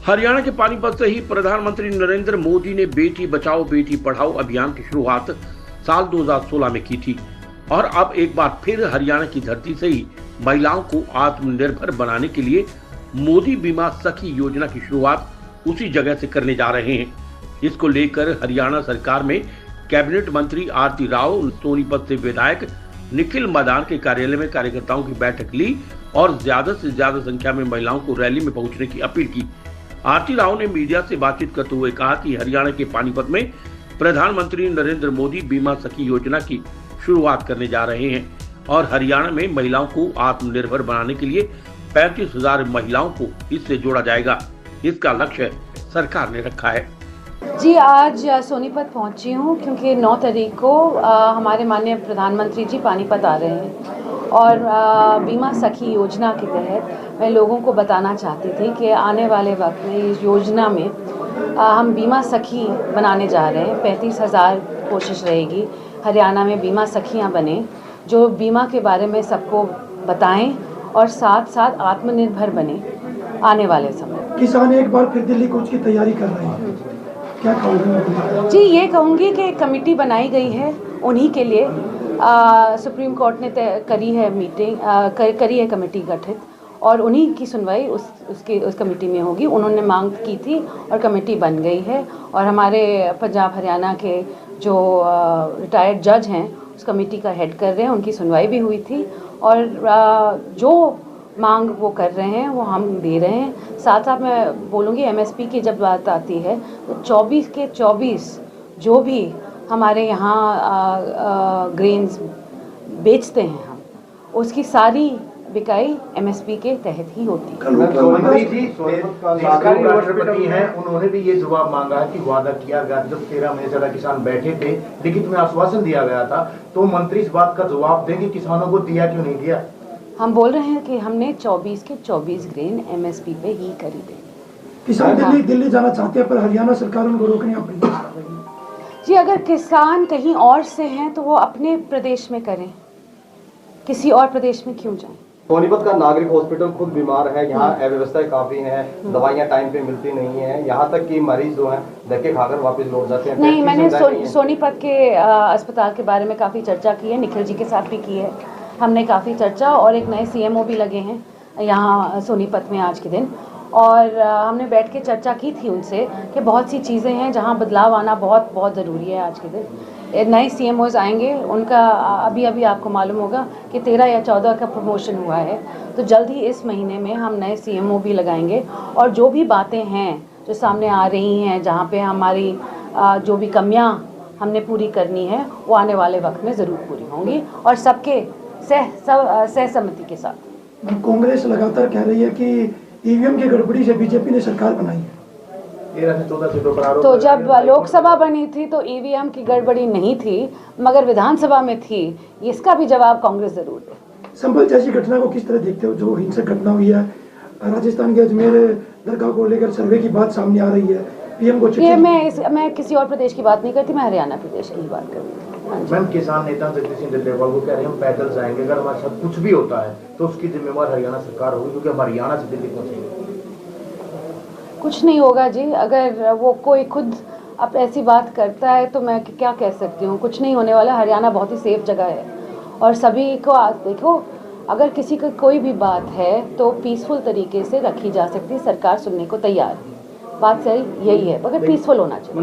हरियाणा के पानीपत से ही प्रधानमंत्री नरेंद्र मोदी ने बेटी बचाओ बेटी पढ़ाओ अभियान की शुरुआत साल 2016 में की थी और अब एक बार फिर हरियाणा की धरती से ही महिलाओं को आत्मनिर्भर बनाने के लिए मोदी बीमा सखी योजना की शुरुआत उसी जगह से करने जा रहे हैं। इसको लेकर हरियाणा सरकार में कैबिनेट मंत्री आरती राव, सोनीपत से विधायक निखिल मदान के कार्यालय में कार्यकर्ताओं की बैठक ली और ज्यादा से ज्यादा संख्या में महिलाओं को रैली में पहुंचने की अपील की। आरती राव ने मीडिया से बातचीत करते हुए कहा कि हरियाणा के पानीपत में प्रधानमंत्री नरेंद्र मोदी बीमा सखी योजना की शुरुआत करने जा रहे हैं और हरियाणा में महिलाओं को आत्मनिर्भर बनाने के लिए 35,000 महिलाओं को इससे जोड़ा जाएगा। इसका लक्ष्य सरकार ने रखा है। जी, आज सोनीपत पहुंची हूं क्योंकि 9 तारीख को हमारे माननीय प्रधानमंत्री जी पानीपत आ रहे हैं और बीमा सखी योजना के तहत मैं लोगों को बताना चाहती थी कि आने वाले वक्त में इस योजना में हम बीमा सखी बनाने जा रहे हैं। 35,000 कोशिश रहेगी हरियाणा में बीमा सखियां बने जो बीमा के बारे में सबको बताएं और साथ साथ आत्मनिर्भर बने आने वाले समय। किसान एक बार फिर दिल्ली कूच की तैयारी कर रहे हैं, क्या कहूँगी? जी, ये कहूँगी कि एक कमेटी बनाई गई है उन्हीं के लिए। सुप्रीम कोर्ट ने करी है मीटिंग, करी है कमेटी गठित और उन्हीं की सुनवाई उस कमेटी में होगी। उन्होंने मांग की थी और कमेटी बन गई है और हमारे पंजाब हरियाणा के जो रिटायर्ड जज हैं उस कमेटी का हेड कर रहे हैं, उनकी सुनवाई भी हुई थी और जो मांग वो कर रहे हैं वो हम दे रहे हैं। साथ साथ मैं बोलूँगी एमएसपी की जब बात आती है तो 24 के 24 जो भी हमारे यहाँ ग्रेन्स बेचते हैं हम उसकी सारी बिकाई एमएसपी के तहत ही होती है। राष्ट्रपति हैं, उन्होंने भी ये जवाब मांगा है कि वादा किया गया जब 13 महीने ज्यादा किसान बैठे थे, लिखित में आश्वासन दिया गया था, तो मंत्री इस बात का जवाब देंगे किसानों को दिया क्यों नहीं दिया? हम बोल रहे हैं कि हमने 24 के 24 ग्रेन एमएसपी पे ही खरीदे। किसान दिल्ली जाना चाहते हैं पर हरियाणा सरकार उनको रोकने अपनी कोशिश कर रही है। जी, अगर किसान कहीं और से हैं तो वो अपने प्रदेश में करें, किसी और प्रदेश में क्यों जाएं? सोनीपत का नागरिक हॉस्पिटल खुद बीमार है, यहाँ अव्यवस्थाएं काफी हैं, दवाइयाँ टाइम पे मिलती नहीं है, यहाँ तक कि मरीज जो हैं धक्के खाकर वापस लौट जाते हैं। नहीं, मैंने सोनीपत के अस्पताल के बारे में काफ़ी चर्चा की है, निखिल जी के साथ भी की है हमने काफ़ी चर्चा और एक नए सीएमओ भी लगे हैं यहाँ सोनीपत में आज के दिन और हमने बैठ के चर्चा की थी उनसे कि बहुत सी चीज़ें हैं जहाँ बदलाव आना बहुत बहुत ज़रूरी है। आज के दिन नए सीएमओज आएंगे, उनका अभी आपको मालूम होगा कि 13 या 14 का प्रमोशन हुआ है, तो जल्द ही इस महीने में हम नए सीएमओ भी लगाएंगे और जो भी बातें हैं जो सामने आ रही हैं जहाँ पे हमारी जो भी कमियाँ हमने पूरी करनी है वो आने वाले वक्त में ज़रूर पूरी होंगी और सबके सहसम्मति के साथ। कांग्रेस लगातार कह रही है कि ईवीएम की गड़बड़ी से बीजेपी ने सरकार बनाई है। 13 से 14 सीटों पर तो जब लोकसभा बनी थी तो ईवीएम की गड़बड़ी नहीं थी मगर विधानसभा में थी, इसका भी जवाब कांग्रेस जरूर दे। संभल जैसी घटना को किस तरह देखते हो, जो हिंसक घटना हुई है राजस्थान के अजमेर दरगाह को लेकर सर्वे की बात सामने आ रही है, पीएम को ये मैं किसी और प्रदेश की बात नहीं करती, मैं हरियाणा प्रदेश की बात कर रही हूँ। मैम, किसान नेता जगदीश सिंह डल्लेवाल को कह रहे हैं हम पैदल जाएंगे, अगर हमारे साथ कुछ भी होता है तो उसकी जिम्मेवार हरियाणा सरकार होगी क्योंकि हम हरियाणा से दिल्ली पहुंचेंगे। कुछ नहीं होगा जी, अगर वो कोई खुद अब ऐसी बात करता है तो मैं क्या कह सकती हूँ, कुछ नहीं होने वाला। हरियाणा बहुत ही सेफ जगह है और सभी को देखो, अगर किसी का कोई भी बात है तो पीसफुल तरीके से रखी जा सकती है, सरकार सुनने को तैयार है। बात सही यही है, मगर पीसफुल होना चाहिए।